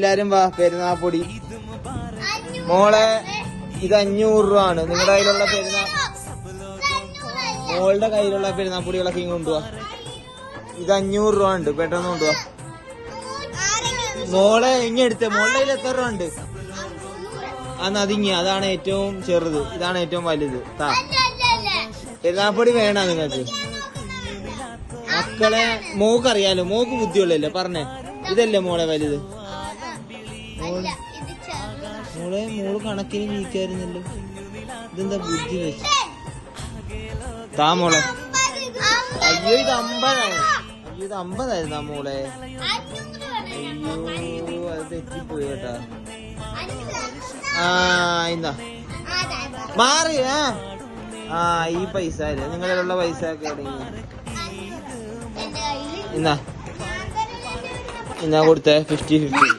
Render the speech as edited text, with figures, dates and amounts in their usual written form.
എല്ലാരും വാ പെരുന്നാപ്പൊടി. മോളെ ഇത് 500 രൂപ ആണ്. നിങ്ങളുടെ കയ്യിലുള്ള മോളുടെ കയ്യിലുള്ള പെരുന്നാപ്പൊടികളൊക്കെ ഇങ്ങ് കൊണ്ടുപോവാ. ഇത് 500 രൂപ ഉണ്ട്. പെട്ടെന്ന് കൊണ്ടുപോവാ. മോളെ ഇങ്ങ എടുത്തേ. മോളുടെ കയ്യിൽ എത്ര രൂപ ഉണ്ട്? അതിങ്ങി. അതാണ് ഏറ്റവും ചെറുത്, ഇതാണ് ഏറ്റവും വലുത്. പെരുന്നാപ്പൊടി വേണ നിങ്ങൾക്ക്? മക്കളെ മോക്കറിയാലോ, മോക്ക് ബുദ്ധിയുള്ളല്ലേ പറഞ്ഞേ. ഇതല്ലേ മോളെ വലുത്? മോള് കണക്കിന് നീക്കായിരുന്നല്ലോ. ഇതെന്താ ബുദ്ധി വെച്ച്? താ മോളെ. അയ്യോ ഇത് 50 അയ്യോ ഇത് 50 മോളെ. അയ്യോ അത് തെറ്റിപ്പോയി കേട്ടാ. ഇന്നാ മാറി. ഈ പൈസ നിങ്ങളിലുള്ള പൈസ ഒക്കെ ഇന്നാ കൊടുത്തേ 50-50.